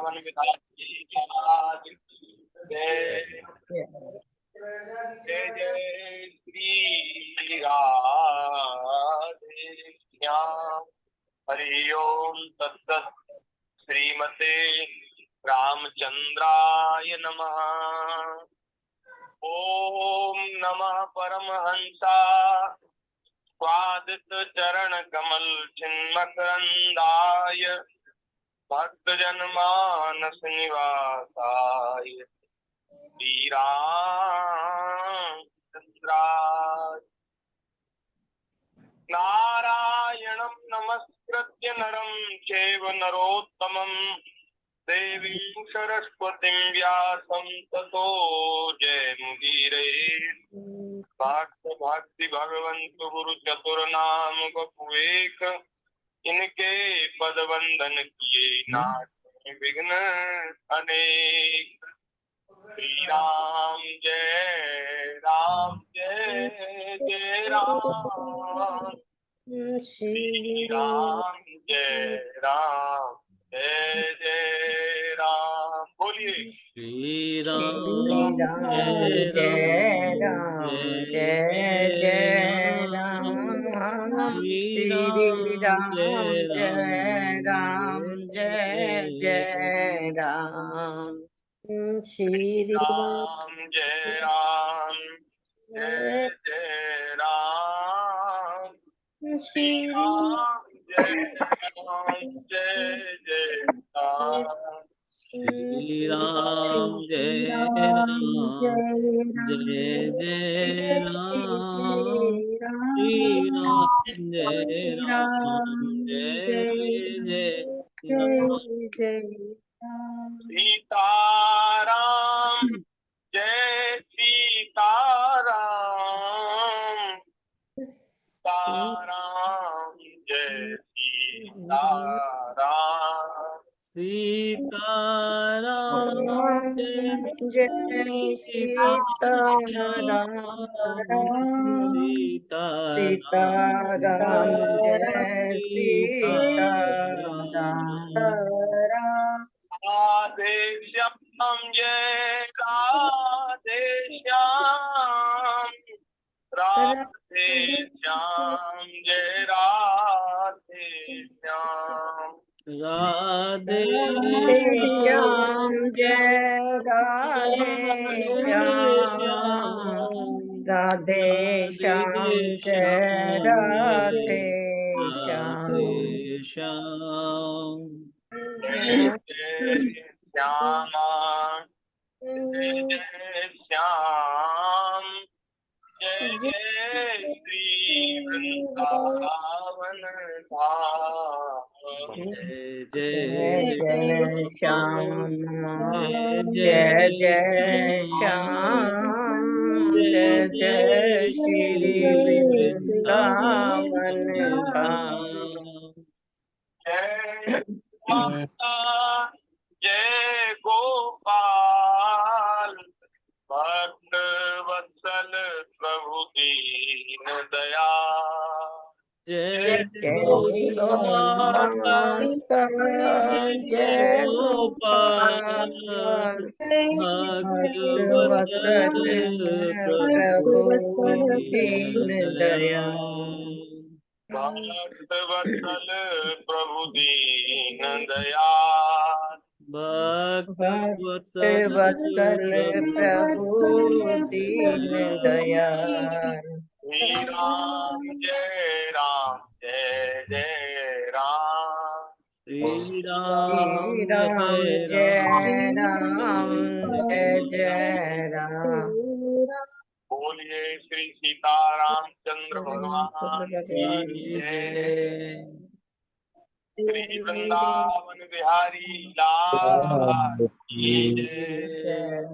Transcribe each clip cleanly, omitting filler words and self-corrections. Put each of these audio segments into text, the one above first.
वृंदावन विधात्री जय जय जय श्री राधे श्याम। हरि ओम तत्सत्। श्रीमते रामचंद्राय नमः। ओम नमः परमहंसा स्वादित चरण कमल चिन्मकरंदाय भक्त जनमानस निवासाय श्री राम चंद्राय। नारायणं नमस्कृत्य नरं चैव नरोत्तमं देवीं सरस्वतीं व्यासं ततो जयमुदीरये। भक्ति भगवंत गुरु चतुर्नाम बपुएक इनके पद वंदन किए नाथ विघ्न अनेक। श्री राम जय राम जय जय राम। श्री राम जय राम जय जय राम। बोलिए श्री राम जय राम जय जय राम। श्री श्री राम जय जय राम जय जय राम। श्री राम जय राम जय जय राम। श्री राम जय राम जय जय राम। श्री राम जय राम जय जय राम। श्री राम जय राम जय जय राम। सीताराम जय सीताराम। सीताराम जय सीताराम। सीताराम जय सीताराम। सीताराम जय सीताराम। राधे श्याम जय राधे श्याम। राधे श्याम जय राधे श्याम। राधे श्याम जय राधे श्याम। राधे श्याम जय राधे श्याम। श्याम जय जय श्यामा जय जय श्याम। जय जय श्री वृंदावन धाम। जय जय श्याम जय जय श्याम। जय जय श्री वृंदावन धाम। जय माता जय गोपाल भक्त वत्सल प्रभु दीन दयाल। जय गोपाल जय गोपाल भक्त वत्सल प्रभु दीन दयाल। भक्त वत्सल प्रभु दीन दयाल। भक्त वत्सल प्रभु दीन दयाल। श्री राम जय राम जय जय राम। श्री राम जय राम जय जय राम। बोलिए श्री सीतारामचंद्र भगवान की जय। श्री वृंदावन बिहारी लाल की जय।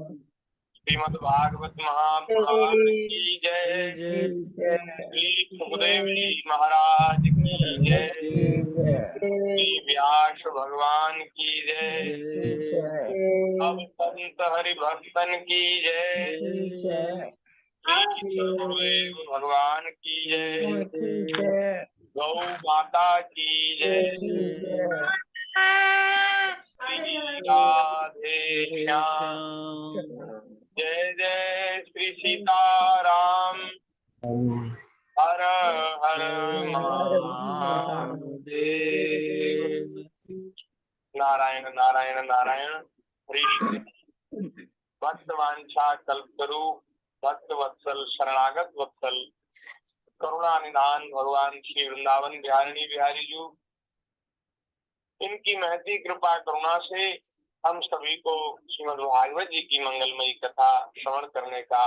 श्रीमद् भागवत महापुराण की जय। श्री सुखदेव जी महाराज की जय। श्री व्यास भगवान की जय। सब संत हरि भक्तन की जय। श्री गुरुदेव भगवान की जय। गौ माता की जय। श्री राधे श्याम। श्याम जय जय श्री सीताराम। हर हर महादेव। देव। नारायण नारायण नारायण। हरि भक्त वांछा कल्पतरु भक्त वत्सल शरणागत वत्सल करुणा निधान भगवान श्री वृंदावन बिहारिणी बिहारी जी, इनकी महती कृपा करुणा से हम सभी को श्रीमद् भागवत जी की मंगलमयी कथा श्रवण करने का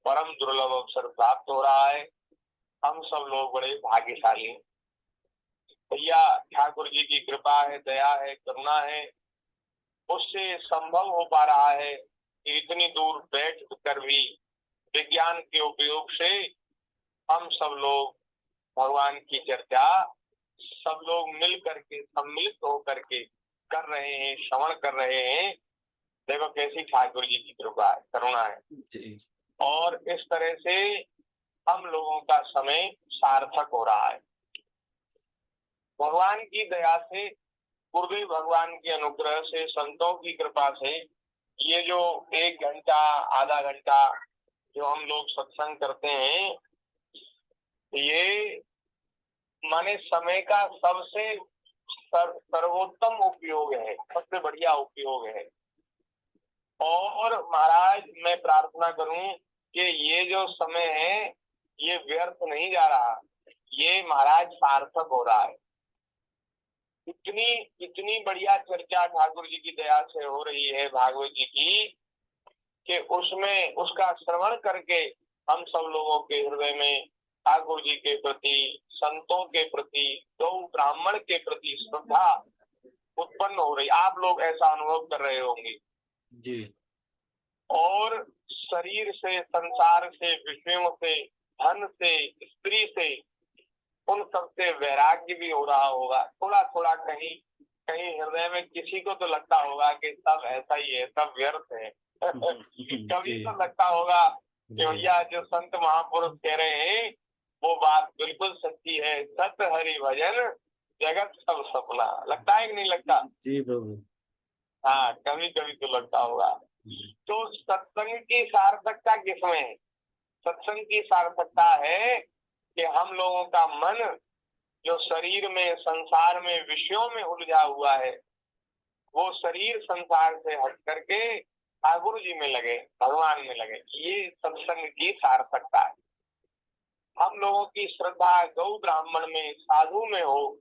परम दुर्लभ अवसर प्राप्त हो रहा है। हम सब लोग बड़े भाग्यशाली हैं। भैया ठाकुर जी की कृपा है, दया है, करुणा है, उससे संभव हो पा रहा है कि इतनी दूर बैठ कर भी विज्ञान के उपयोग से हम सब लोग भगवान की चर्चा सब लोग मिल करके सम्मिलित होकर के कर रहे हैं, श्रवण कर रहे हैं। देखो कैसी ठाकुर जी की कृपा है, करुणा है जी। और इस तरह से हम लोगों का समय सार्थक हो रहा है। भगवान की दया से, गुरुदेव भगवान के अनुग्रह से, संतों की कृपा से ये जो 1 घंटा आधा घंटा जो हम लोग सत्संग करते हैं, ये माने समय का सबसे सर्वोत्तम उपयोग है, सबसे बढ़िया उपयोग है। और महाराज मैं प्रार्थना करूं कि ये जो समय है ये व्यर्थ नहीं जा रहा, ये महाराज सार्थक हो रहा है। इतनी बढ़िया चर्चा ठाकुर जी की दया से हो रही है भागवत जी की, कि उसमें उसका श्रवण करके हम सब लोगों के हृदय में ठाकुर जी के प्रति, संतों के प्रति, गौ ब्राह्मण के प्रति श्रद्धा उत्पन्न हो रही। आप लोग ऐसा अनुभव कर रहे होंगे जी। और शरीर से, संसार से, विषयों से, धन से, स्त्री से, उन सब से वैराग्य भी हो रहा होगा। थोड़ा थोड़ा कहीं कहीं हृदय में किसी को तो लगता होगा कि सब ऐसा ही है, सब व्यर्थ है। कभी तो लगता होगा कि भैया जो संत महापुरुष कह रहे हैं वो बात बिल्कुल सच्ची है। सत हरि भजन जगत सब सपना। लगता है कि नहीं लगता? जी प्रभु। हाँ, कभी कभी तो लगता होगा। तो सत्संग की सार्थकता किसमें है? सत्संग की सार्थकता है कि हम लोगों का मन जो शरीर में, संसार में, विषयों में उलझा हुआ है, वो शरीर संसार से हट करके ठाकुर जी में लगे, भगवान में लगे। ये सत्संग की सार्थकता है। हम लोगों की श्रद्धा गौ ब्राह्मण में, साधु में हो,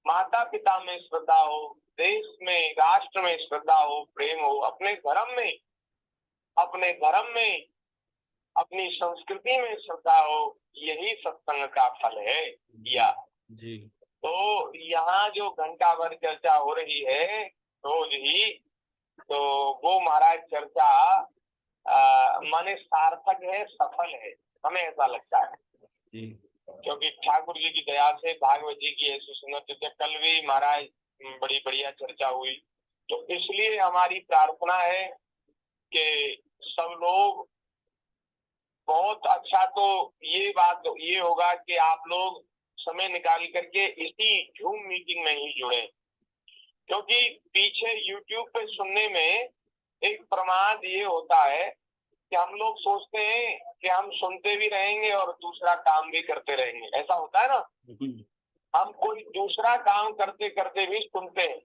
माता पिता में श्रद्धा हो, देश में, राष्ट्र में श्रद्धा हो, प्रेम हो, अपने धर्म में, अपनी संस्कृति में श्रद्धा हो, यही सत्संग का फल है। या जी। तो यहाँ जो घंटा भर चर्चा हो रही है रोज ही, तो वो महाराज चर्चा माने सार्थक है, सफल है, हमें ऐसा लगता है। जी। क्योंकि ठाकुर जी की दया से, भागवत जी की ऐसी सुंदर चर्चा, कल भी महाराज बड़ी बढ़िया चर्चा हुई। तो इसलिए हमारी प्रार्थना है कि सब लोग, बहुत अच्छा तो ये बात ये होगा कि आप लोग समय निकाल करके इसी जूम मीटिंग में ही जुड़े, क्योंकि पीछे YouTube पे सुनने में एक प्रमाद ये होता है कि हम लोग सोचते हैं कि हम सुनते भी रहेंगे और दूसरा काम भी करते रहेंगे। ऐसा होता है ना, हम कोई दूसरा काम करते करते भी सुनते हैं।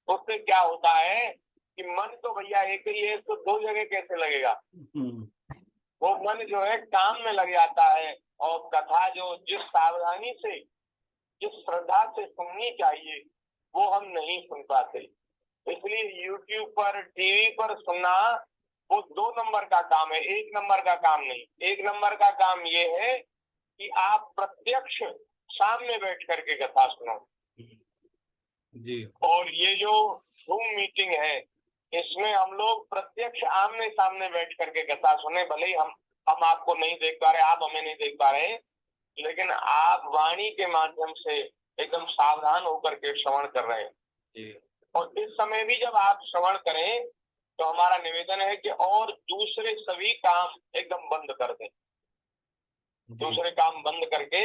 उससे क्या होता है कि मन तो भैया एक ही है, तो 2 जगह कैसे लगेगा? वो मन जो है काम में लग जाता है और कथा जो जिस सावधानी से, जिस श्रद्धा से सुननी चाहिए वो हम नहीं सुन पाते। इसलिए YouTube पर, टीवी पर सुनना वो 2 नंबर का काम है, 1 नंबर का काम नहीं। 1 नंबर का काम ये है कि आप प्रत्यक्ष सामने बैठ करके कथा सुनो। जी। और ये जो जूम मीटिंग है, इसमें हम लोग प्रत्यक्ष आमने सामने बैठ करके कथा सुने। भले ही हम आपको नहीं देख पा रहे, आप हमें नहीं देख पा रहे, लेकिन आप वाणी के माध्यम से एकदम सावधान होकर के श्रवण कर रहे हैं। जी। और इस समय भी जब आप श्रवण करें तो हमारा निवेदन है कि और दूसरे सभी काम एकदम बंद कर दें। दूसरे काम बंद करके,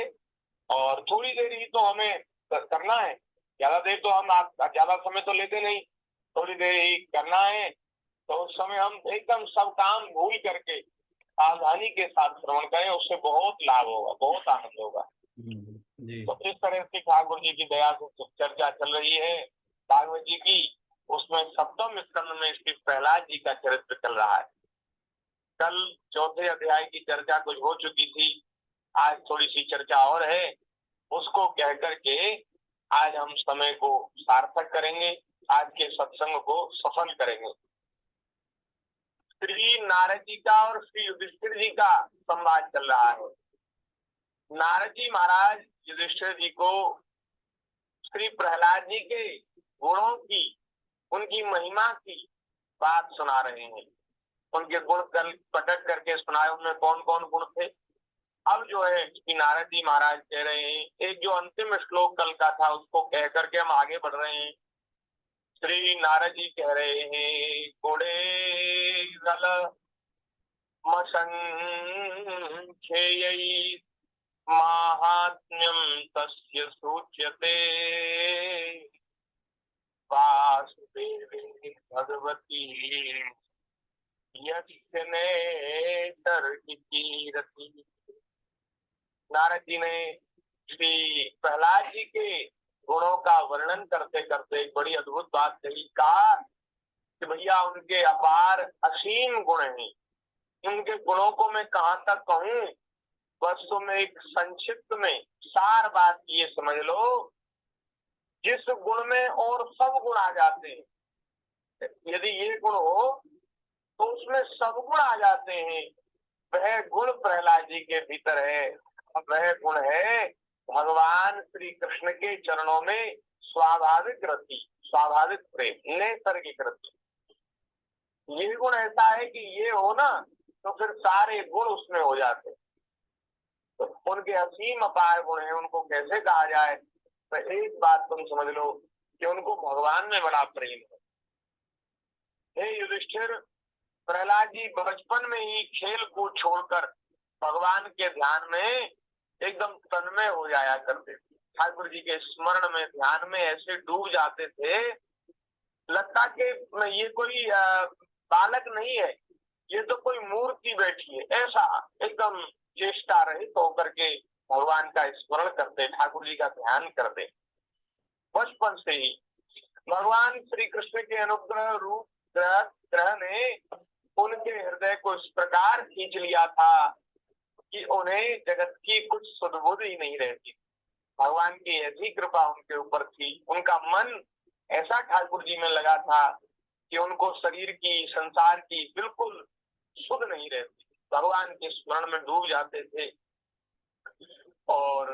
और थोड़ी देर ही तो हमें करना है, ज्यादा देर तो हम आप ज्यादा समय तो लेते नहीं। थोड़ी देर ही करना है, तो उस समय हम एकदम सब काम भूल करके सावधानी के साथ श्रवण करें, उससे बहुत लाभ होगा, बहुत आनंद होगा। जी तो इस तरह से ठाकुर जी की दया से चर्चा चल रही है भागवत जी की। उसमें सप्तम स्कंद में श्री प्रहलाद जी का चरित्र चल रहा है। कल चौथे अध्याय की चर्चा कुछ हो चुकी थी, आज थोड़ी सी चर्चा और है, उसको कह करके आज हम समय को सार्थक करेंगे, आज के सत्संग को सफल करेंगे। श्री नारद जी का और श्री युधिष्ठिर जी का संवाद चल रहा है। नारद जी महाराज युधिष्ठिर जी को श्री प्रहलाद जी के गुणों की, उनकी महिमा की बात सुना रहे हैं। उनके गुण कल पटक करके सुनाए, उनमें कौन कौन गुण थे। अब जो है श्री नारद जी महाराज कह रहे हैं, एक जो अंतिम श्लोक कल का था उसको कह करके हम आगे बढ़ रहे हैं। श्री नारद जी कह रहे हैं, गुणे गल मसंख्येय माहात्म्यम तस्य सूच्यते वासुदेवे भगवती यज्ञनेतरकीरति। नारद जी ने श्री प्रहलाद जी के गुणों का वर्णन करते करते एक बड़ी अद्भुत बात कही, कहा कि भैया उनके अपार असीम गुण हैं, उनके गुणों को मैं कहाँ तक कहूँ, बस तुम एक संक्षिप्त में सार बात ये समझ लो, जिस गुण में और सब गुण आ जाते हैं, यदि ये गुण हो तो उसमें सब गुण आ जाते हैं, वह गुण प्रहलाद जी के भीतर है। वह गुण है भगवान श्री कृष्ण के चरणों में स्वाभाविक रति, स्वाभाविक प्रेम, नैसर्गिक रति। ये गुण ऐसा है कि ये हो ना तो फिर सारे गुण उसमें हो जाते हैं। तो उनके असीम अपार गुण है, उनको कैसे कहा जाए, तो एक बात तुम समझ लो कि उनको भगवान में बड़ा प्रेम है। हे युधिष्ठिर, प्रहलाद जी बचपन में ही खेल को छोड़कर भगवान के ध्यान में एकदम तन्मय हो जाया करते थे। ठाकुर जी के स्मरण में, ध्यान में ऐसे डूब जाते थे, लगता कि ये कोई बालक नहीं है, ये तो कोई मूर्ति बैठी है, ऐसा एकदम चेष्टा रहित होकर के भगवान का स्मरण करते, ठाकुर जी का ध्यान करते। बचपन से ही भगवान श्री कृष्ण के अनुग्रह रूप ग्रह ने उनके हृदय को इस प्रकार खींच लिया था कि उन्हें जगत की कुछ सुध-बुध ही नहीं रहती। भगवान की ऐसी कृपा उनके ऊपर थी, उनका मन ऐसा ठाकुर जी में लगा था कि उनको शरीर की, संसार की बिल्कुल सुध नहीं रहती, भगवान के स्मरण में डूब जाते थे। और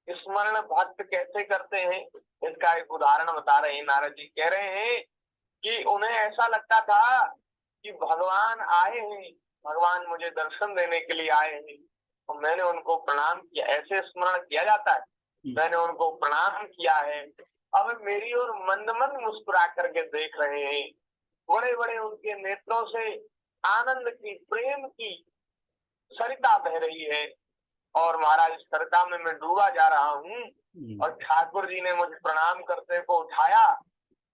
स्मरण भक्त कैसे करते हैं, इसका एक उदाहरण बता रहे हैं। नारद जी कह रहे हैं कि उन्हें ऐसा लगता था कि भगवान आए हैं, भगवान मुझे दर्शन देने के लिए आए हैं, और मैंने उनको प्रणाम किया। ऐसे स्मरण किया जाता है, मैंने उनको प्रणाम किया है, अब मेरी ओर मंद मंद मुस्कुरा करके देख रहे हैं, बड़े बड़े उनके नेत्रों से आनंद की, प्रेम की सरिता बह रही है, और महाराज इस सरिता में मैं डूबा जा रहा हूँ, और ठाकुर जी ने मुझे प्रणाम करते को उठाया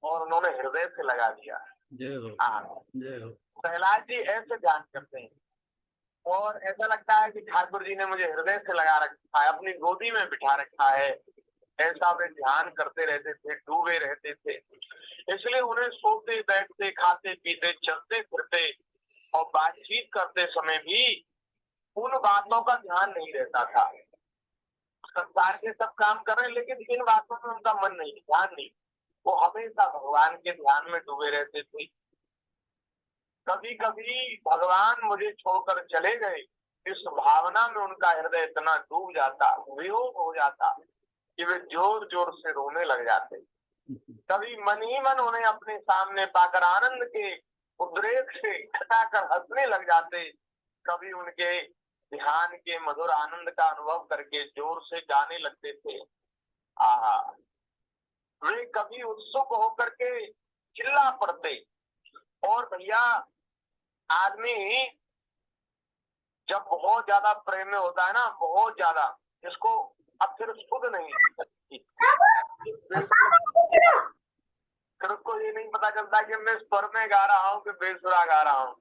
और उन्होंने हृदय से लगा दिया। जय हो, जय हो। प्रहलाद जी ऐसे ध्यान करते हैं, और ऐसा लगता है कि ठाकुर जी ने मुझे हृदय से लगा रखा है, अपनी गोदी में बिठा रखा है, ऐसा वे ध्यान करते रहते थे, डूबे रहते थे। इसलिए उन्हें सोते बैठते, खाते पीते, चलते फिरते और बातचीत करते समय भी उन बातों का ध्यान नहीं रहता था। संसार के सब काम कर रहे हैं, लेकिन इन बातों में उनका मन नहीं, ध्यान नहीं, वो हमेशा भगवान के ध्यान में डूबे रहते थे। कभी कभी भगवान मुझे छोड़कर चले गए, इस भावना में उनका हृदय इतना डूब जाता, वियोग हो जाता कि वे जोर जोर से रोने लग जाते। कभी मन ही मन उन्हें अपने सामने पाकर आनंद के उद्रेक से खटाकर हंसने लग जाते। कभी उनके ध्यान के मधुर आनंद का अनुभव करके जोर से गाने लगते थे। आहा, वे कभी उत्सुक होकर के चिल्ला पड़ते। और भैया, आदमी जब बहुत ज्यादा प्रेम में होता है ना, बहुत ज्यादा, इसको अब फिर सुध नहीं, फिर उसको ये नहीं पता चलता कि मैं स्वर में गा रहा हूँ कि बेसुरा गा रहा हूँ।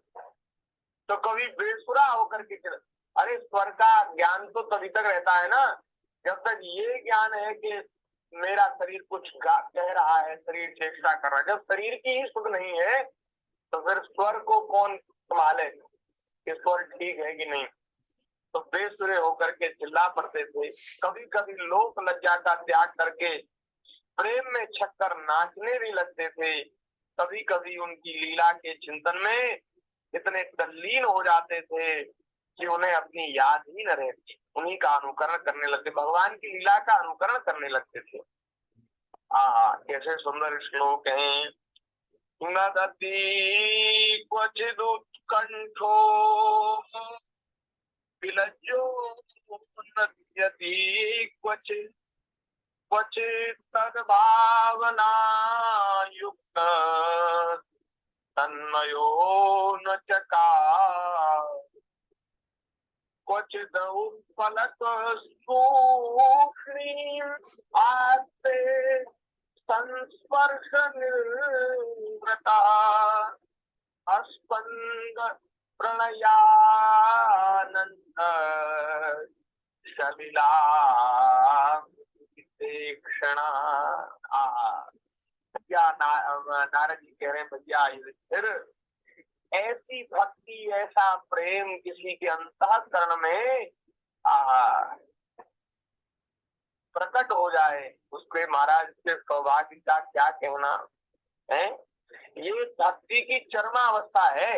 तो कभी बेसुरा होकर के अरे स्वर का ज्ञान तो तभी तक रहता है ना जब तक ये ज्ञान है कि मेरा शरीर कुछ कह रहा है, शरीर चेष्टा कर रहा है। जब शरीर की ही सुध नहीं है तो फिर स्वर को कौन संभाले कि स्वर ठीक है कि नहीं। तो बेसुरे होकर के चिल्ला पड़ते थे। कभी कभी लोक लज्जा का त्याग करके प्रेम में छक्कर नाचने भी लगते थे। कभी कभी उनकी लीला के चिंतन में इतने तल्लीन हो जाते थे कि उन्हें अपनी याद ही न रहती, उन्हीं का अनुकरण करने लगते, भगवान की लीला का अनुकरण करने लगते थे। कैसे सुंदर श्लोक हैं। नदति क्वचिद उत्कंठो विलज्जो नद्यति क्वचित् क्वचित् तद्भावना युक्त तन्मयो न चकार क्वचिद उत्पलक सूक्ष्मीं आस्ते संस्पर्श निर्वृता अस्पंद प्रणयानंद शलिला क्षणा। नारद जी कह रहे हैं भैया फिर ऐसी भक्ति ऐसा प्रेम किसी के अंतःकरण में प्रकट हो जाए उसके महाराज के सौभाग्य का क्या कहना है। ये भक्ति की चरमावस्था है।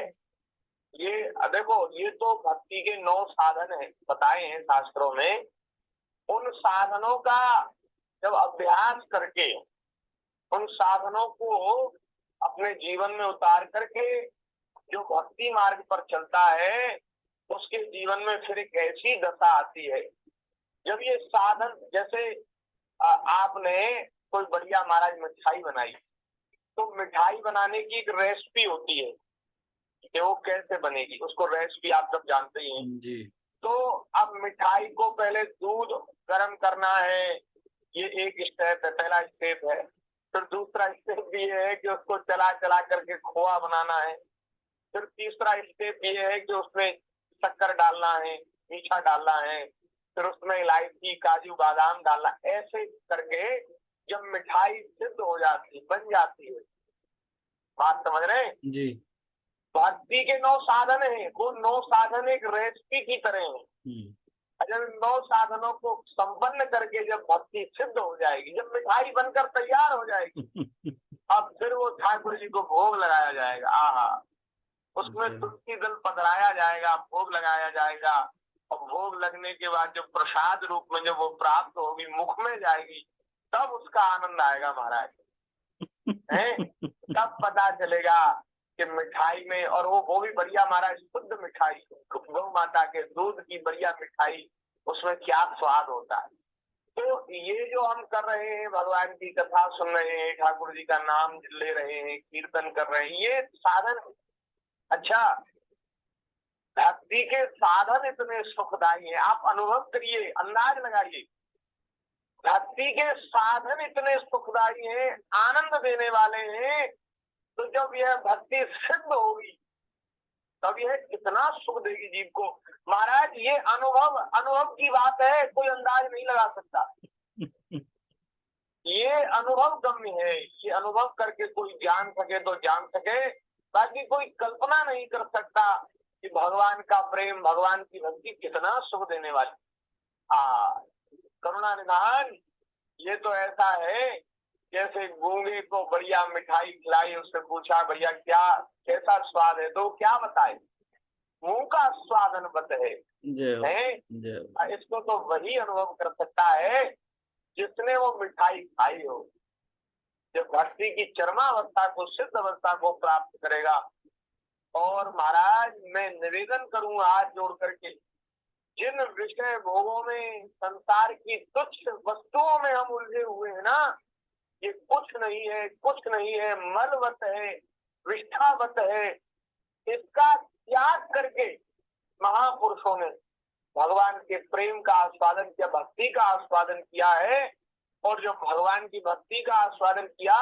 ये देखो ये तो भक्ति के 9 साधन है बताए हैं शास्त्रों में। उन साधनों का जब अभ्यास करके उन साधनों को अपने जीवन में उतार करके जो भक्ति मार्ग पर चलता है उसके जीवन में फिर एक ऐसी दशा आती है जब ये साधन, जैसे आपने कोई बढ़िया महाराज मिठाई बनाई तो मिठाई बनाने की एक रेसिपी होती है कि वो कैसे बनेगी, उसको रेसिपी आप सब जानते ही हैं जी। तो अब मिठाई को पहले दूध गर्म करना है, ये एक स्टेप है, पहला स्टेप है। फिर दूसरा स्टेप भी ये है कि उसको चला चला करके खोआ बनाना है। फिर तीसरा स्टेप ये है कि उसमें शक्कर डालना है, मीठा डालना है, फिर उसमें इलायची काजू बादाम डालना। ऐसे करके जब मिठाई सिद्ध हो जाती बन जाती है, बात समझ रहे हैं जी। भक्ति के 9 साधन है, वो 9 साधन एक रेसिपी की तरह है। जब 9 साधनों को संपन्न करके जब भक्ति सिद्ध हो जाएगी, जब मिठाई बनकर तैयार हो जाएगी अब फिर वो ठाकुर जी को भोग लगाया जाएगा। उसमें तुलसी दल पधराया जाएगा, भोग लगाया जाएगा और भोग लगने के बाद जब प्रसाद रूप में जब वो प्राप्त होगी मुख में जाएगी तब उसका आनंद आएगा महाराज है। तब पता चलेगा कि मिठाई में, और वो भी बढ़िया महाराज शुद्ध मिठाई, गौ माता के दूध की बढ़िया मिठाई, उसमें क्या स्वाद होता है। तो ये जो हम कर रहे हैं, भगवान की कथा सुन रहे हैं, ठाकुर जी का नाम ले रहे हैं, कीर्तन कर रहे हैं, ये साधन। अच्छा, भक्ति के साधन इतने सुखदायी हैं, आप अनुभव करिए, अंदाज लगाइए। भक्ति के साधन इतने सुखदायी हैं, आनंद देने वाले हैं। तो जब यह भक्ति सिद्ध होगी तब यह कितना सुख देगी जीव को। महाराज ये अनुभव की बात है, कोई अंदाज नहीं लगा सकता। ये अनुभव गम्य है, ये अनुभव करके कोई जान सके तो जान सके, बाकी कोई कल्पना नहीं कर सकता कि भगवान का प्रेम, भगवान की भक्ति कितना सुख देने वाली। करुणा निधान ये तो ऐसा है जैसे गूंगे को बढ़िया मिठाई खिलाई, उससे पूछा भैया क्या कैसा स्वाद है, तो क्या बताए, मुंह का स्वाद अनुभव है। इसको तो वही अनुभव कर सकता है जिसने वो मिठाई खाई हो। जब भक्ति की चरमावस्था को, सिद्ध अवस्था को प्राप्त करेगा। और महाराज मैं निवेदन करूंगा हाथ जोड़ करके, जिन विषय भोगों में, संसार की तुच्छ वस्तुओं में हम उलझे हुए हैं ना, ये कुछ नहीं है, मलवत है, विष्ठावत है। इसका त्याग करके महापुरुषों ने भगवान के प्रेम का आस्वादन किया, भक्ति का आस्वादन किया है। और जब भगवान की भक्ति का आस्वादन किया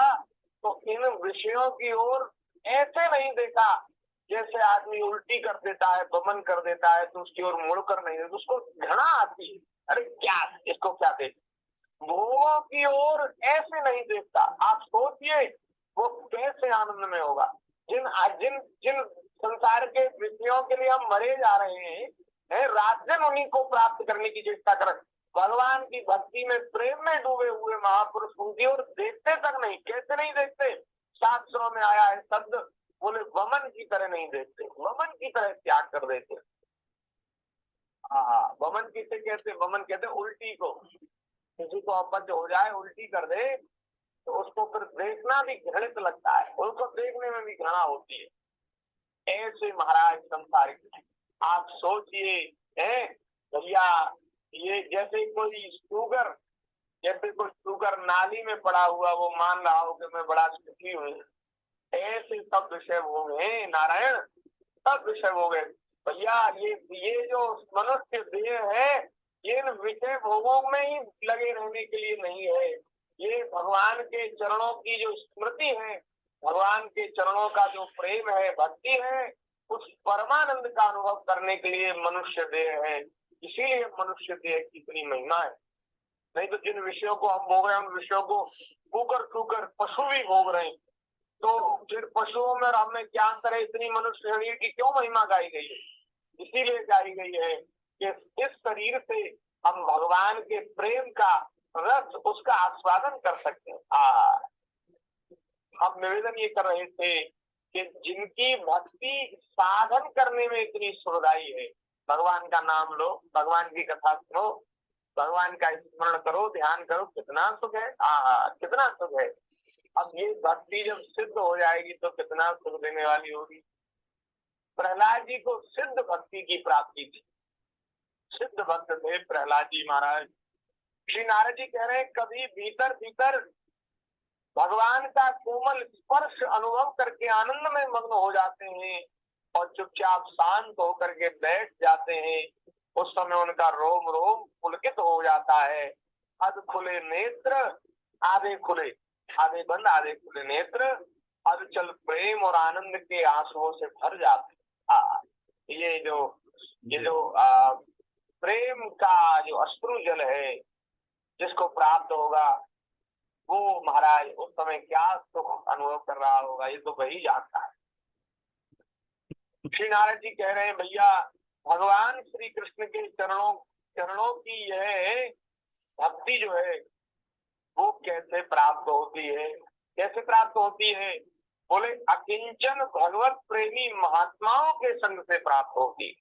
तो इन विषयों की ओर ऐसे नहीं देखा जैसे आदमी उल्टी कर देता है, बमन कर देता है तो उसकी ओर मुड़कर नहीं देखता, उसको घृणा आती है, अरे क्या इसको क्या देख। भोगों की ओर ऐसे नहीं देखता। आप सोचिए वो कैसे आनंद में होगा। जिन जिन जिन संसार के विषयों के लिए हम मरे जा रहे हैं, रात दिन उन्हीं को प्राप्त करने की चेष्टा करें। भगवान की भक्ति में, प्रेम में डूबे हुए महापुरुष उनकी ओर देखते तक नहीं। कैसे नहीं देखते? शास्त्रों में आया है शब्द, बोले वमन की तरह नहीं देखते, वमन की तरह त्याग कर देते। हाँ, वमन किसे कहते? वमन कहते उल्टी को। किसी को अपच हो जाए, उल्टी कर दे, तो उसको फिर देखना भी घृणित लगता है, उसको देखने में भी घृणा होती है। ऐसे महाराज संसारिक आप सोचिए, भैया ये जैसे कोई शुगर, जैसे कोई शुगर नाली में पड़ा हुआ, वो मान रहा हो कि मैं बड़ा सुखी हूँ, ऐसे सब विषय हो गए नारायण, सब विषय हो गए भैया। ये जो मनुष्य देह है, ये इन विषय भोगों में ही लगे रहने के लिए नहीं है। ये भगवान के चरणों की जो स्मृति है, भगवान के चरणों का जो प्रेम है, भक्ति है, उस परमानंद का अनुभव करने के लिए मनुष्य देह है। इसीलिए मनुष्य देह की इतनी महिमा है। नहीं तो जिन विषयों को हम भोग रहे हैं, उन विषयों को छूकर छूकर पशु भी भोग रहे हैं। तो फिर पशुओं में और हमें क्या अंतर है? इतनी मनुष्य शरीर की क्यों महिमा गाई गई है? इसीलिए गाई गई है कि इस शरीर से हम भगवान के प्रेम का रस, उसका आस्वादन कर सकते हैं। हम निवेदन ये कर रहे थे कि जिनकी भक्ति साधन करने में इतनी सुखदायी है, भगवान का नाम लो, भगवान की कथा सुनो, भगवान का स्मरण करो, ध्यान करो, कितना सुख है। कितना सुख है। अब ये भक्ति जब सिद्ध हो जाएगी तो कितना सुख देने वाली होगी। प्रहलाद जी को सिद्ध भक्ति की प्राप्ति थी, सिद्ध भक्त थे प्रहलाद जी महाराज। श्री नारद जी कह रहे हैं कभी भीतर भीतर भगवान का कोमल स्पर्श अनुभव करके आनंद में मग्न हो जाते हैं और चुपचाप शांत होकर के बैठ जाते हैं। उस समय उनका रोम रोम पुलकित हो जाता है। अध खुले नेत्र, आधे खुले, आधे बंद, आधे खुले नेत्र, अधचल प्रेम और आनंद के आंसुओं से भर जाते। ये जो प्रेम का जो अश्रु जल है, जिसको प्राप्त होगा, वो महाराज उस समय क्या सुख अनुभव कर रहा होगा, ये तो वही जानता है। श्री नारद जी कह रहे हैं भैया, भगवान श्री कृष्ण के चरणों की यह भक्ति जो है वो कैसे प्राप्त होती है? कैसे प्राप्त होती है? बोले अकिंचन भगवत प्रेमी महात्माओं के संग से प्राप्त होती है।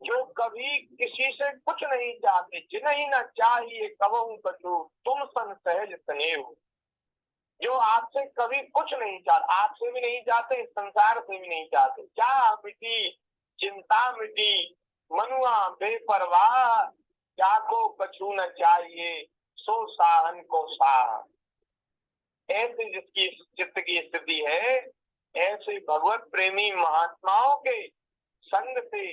जो कभी किसी से कुछ नहीं चाहते, जिन्हें न चाहिए कबहू कछु, तुम सन सहज स्नेह। जो आपसे कभी कुछ नहीं चाहते, आपसे भी नहीं चाहते, संसार से भी नहीं चाहते। चाह मिटी, चिंता मिटी, मनुआ बेपरवाह, क्या को कछु न चाहिए, सो साहन को साह। ऐसे जिसकी चित्त की स्थिति है, ऐसे भगवत प्रेमी महात्माओं के संग से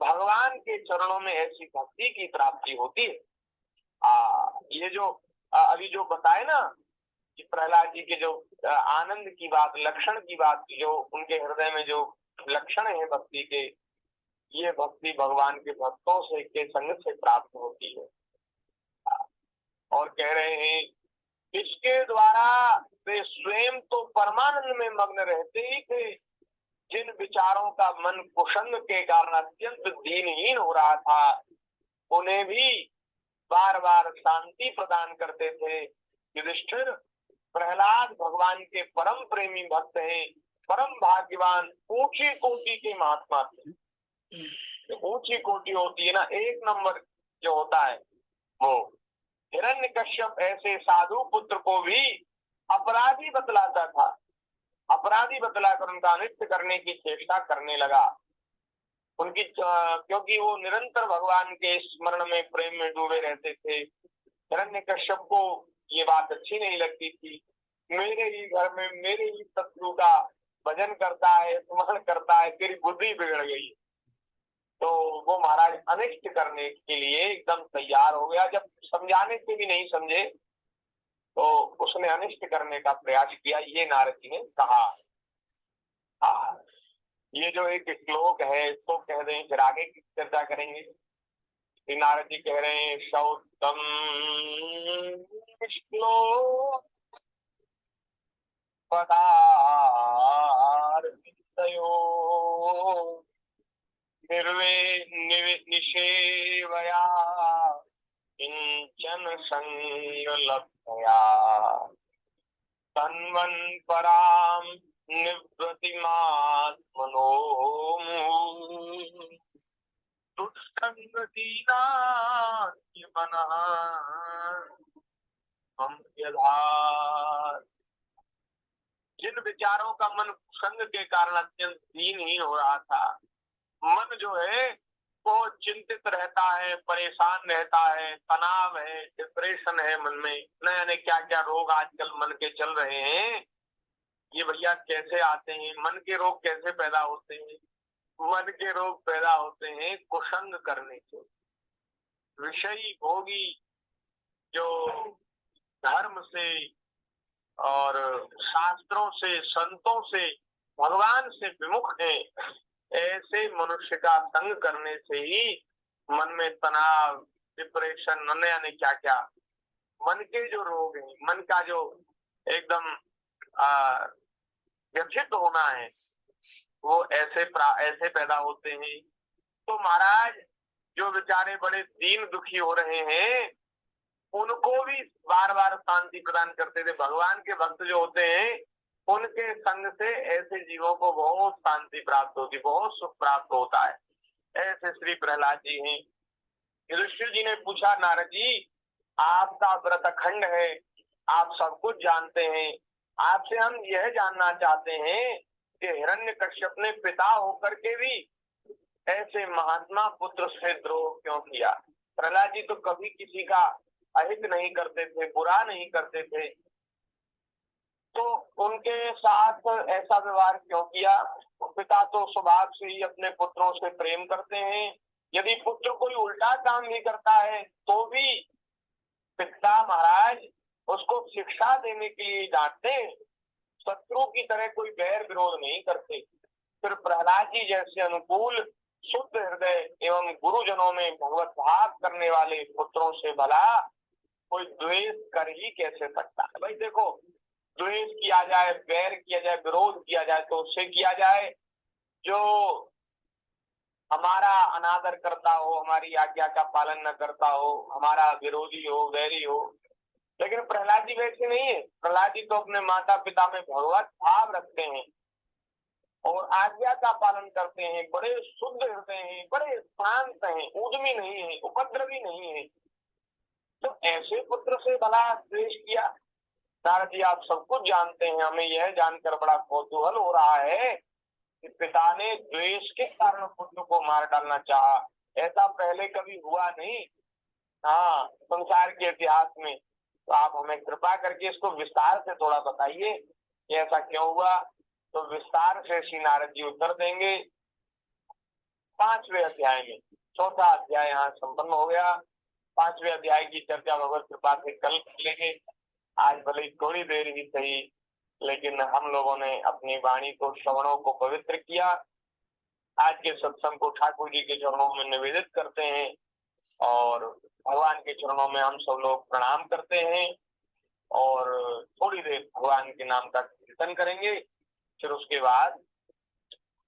भगवान के चरणों में ऐसी भक्ति की प्राप्ति होती है। ये जो अभी जो बताए ना कि प्रहलाद जी के जो आनंद की बात, लक्षण की बात, जो उनके हृदय में जो लक्षण है भक्ति के, ये भक्ति भगवान के भक्तों से के संग से प्राप्त होती है। और कह रहे हैं इसके द्वारा वे स्वयं तो परमानंद में मग्न रहते ही थे, जिन विचारों का मन कुसंग के कारण अत्यंत दीनहीन हो रहा था, उन्हें भी बार बार शांति प्रदान करते थे। युधिष्ठिर, प्रहलाद भगवान के परम प्रेमी भक्त हैं, परम भाग्यवान, ऊंची कोटि के महात्मा थे। ऊंची कोटि होती है ना, एक नंबर जो होता है वो। हिरण्यकश्यप ऐसे साधु पुत्र को भी अपराधी बतलाता था, अपराधी बतलाकर उनका अनिष्ट करने की चेष्टा करने लगा। उनकी क्योंकि वो निरंतर भगवान के स्मरण में, प्रेम में डूबे रहते थे। हिरण्यकश्यप को ये बात अच्छी नहीं लगती थी। मेरे ही घर में मेरे ही शत्रु का भजन करता है, स्मरण करता है, तेरी बुद्धि बिगड़ गई। तो वो महाराज अनिष्ट करने के लिए एकदम तैयार हो गया। जब समझाने से भी नहीं समझे तो उसने अनिष्ट करने का प्रयास किया, ये नारद जी ने कहा। ये जो एक श्लोक है इसको कह दें, फिर आगे की चर्चा करेंगे। नारद जी कह रहे हैं सौतम श्लोक पदार्थितयो निषेवया किंचन संगलभया तन्वन् पराम निवृत्तिमात्मनो दुष्संगतीनास्य मनः हम यथा। जिन विचारों का मन संग के कारण अत्यंत दीनहीन हो रहा था, मन जो है वो चिंतित रहता है, परेशान रहता है, तनाव है, डिप्रेशन है मन में, न जाने क्या क्या रोग आजकल मन के चल रहे हैं। ये भैया कैसे आते हैं, मन के रोग कैसे पैदा होते हैं? मन के रोग पैदा होते हैं कुसंग करने से। विषयी भोगी जो धर्म से और शास्त्रों से, संतों से, भगवान से विमुख है, ऐसे मनुष्य का संग करने से ही मन में तनाव, डिप्रेशन, न जाने क्या क्या मन के जो रोग हैं, मन का जो एकदम व्यथित होना है, वो ऐसे पैदा होते हैं। तो महाराज जो बेचारे बड़े दीन दुखी हो रहे हैं उनको भी बार बार शांति प्रदान करते थे। भगवान के भक्त जो होते हैं उनके संग से ऐसे जीवों को बहुत शांति प्राप्त होती, बहुत सुख प्राप्त होता है। ऐसे श्री प्रहलाद जी हैं। युधिष्ठिर जी ने पूछा, नारद जी आपका व्रत अखंड है, आप सब कुछ जानते हैं, आपसे हम यह जानना चाहते हैं कि हिरण्यकश्यप ने पिता होकर के भी ऐसे महात्मा पुत्र से द्रोह क्यों किया? प्रहलाद जी तो कभी किसी का अहित नहीं करते थे, बुरा नहीं करते थे, तो उनके साथ ऐसा व्यवहार क्यों किया? पिता तो स्वभाव से ही अपने पुत्रों से प्रेम करते हैं। यदि पुत्र कोई उल्टा काम भी करता है तो भी पिता महाराज उसको शिक्षा देने के लिए डांटते, शत्रु की तरह कोई बैर विरोध नहीं करते। फिर प्रहलाद जी जैसे अनुकूल, शुद्ध हृदय एवं गुरुजनों में भगवत भाव करने वाले पुत्रों से भला कोई द्वेष कर ही कैसे सकता है? भाई देखो, द्वेष किया जाए, बैर किया जाए, विरोध किया जाए तो उससे किया जाए जो हमारा अनादर करता हो, हमारी आज्ञा का पालन न करता हो, हमारा विरोधी हो, वैरी हो। लेकिन प्रहलाद जी वैसे नहीं है। प्रहलाद जी तो अपने माता पिता में भगवत भाव रखते हैं और आज्ञा का पालन करते हैं, बड़े शुद्ध हृदय हैं, बड़े शांत हैं, उद्यमी नहीं है, उपद्रवी नहीं है। तो ऐसे पुत्र से भला द्वेष किया? नारद जी आप सब कुछ जानते हैं, हमें यह जानकर बड़ा कौतूहल हो रहा है कि पिता ने द्वेष के कारण पुत्र को मार डालना चाहा। ऐसा पहले कभी हुआ नहीं, हाँ, संसार के इतिहास में। तो आप हमें कृपा करके इसको विस्तार से थोड़ा बताइए कि ऐसा क्यों हुआ। तो विस्तार से श्री नारद जी उत्तर देंगे 5वें अध्याय में। 4था अध्याय यहाँ संपन्न हो गया। 5वें अध्याय की चर्चा भगवत कृपा से कल लेंगे। आज भले थोड़ी देर ही सही, लेकिन हम लोगों ने अपनी वाणी को, श्रवणों को पवित्र किया। आज के सत्संग को ठाकुर जी के चरणों में निवेदित करते हैं और भगवान के चरणों में हम सब लोग प्रणाम करते हैं और थोड़ी देर भगवान के नाम का कीर्तन करेंगे। फिर उसके बाद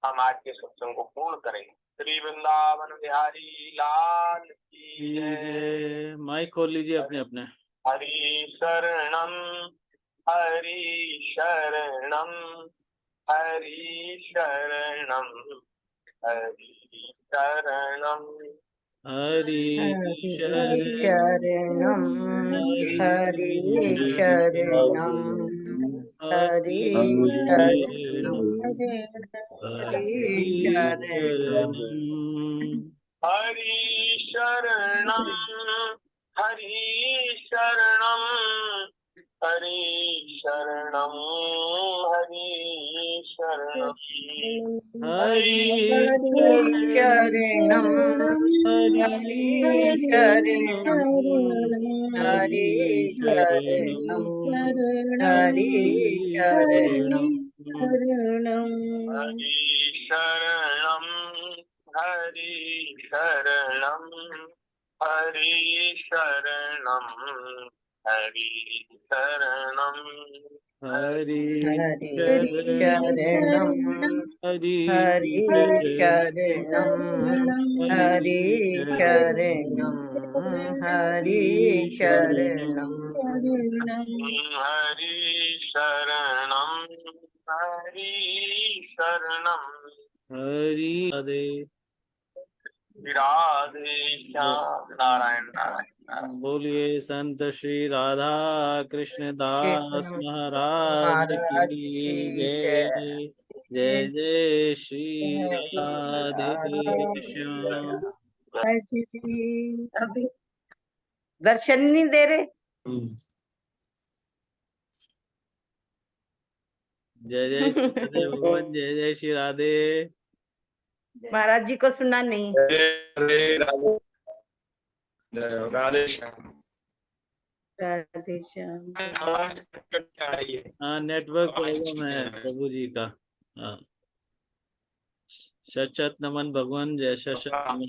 हम आज के सत्संग को पूर्ण करेंगे। श्री वृंदावन बिहारी लाल की जय। माइक खोल लीजिए अपने अपने। हरि शरणम हरि शरणम हरि शरणम हरि शरणम हरि शरणम हरि शरणम हरि शरणम हरि शरणम हरि शरणम हरि शरणम हरि शरणम हरि शरणम हरि शरणम हरि शरणम हरि शरणम हरि शरणम हरि शरणम हरि शरणम हरि शरणम हरि शरणम हरि शरणम हरि हरि शरणम हरि शरणम हरि शरणम हरि शरणम हरि शरणम हरि राधे राधे श्याम नारायण नारायण। बोलिए संत श्री राधा कृष्ण दास कृष्ण महाराज महाराज की की जय जय। जय जय श्री राधे श्याम। अभी दर्शन नहीं दे रहे। जय जय श्री राधे भगवान, जय जय श्री राधे। महाराज जी को सुना नहीं। राधे श्याम। राधे श्याम। हाँ, नेटवर्क प्रॉब्लम है प्रभु जी का। हाँ, शत शत नमन भगवान, जय शत शत नमन।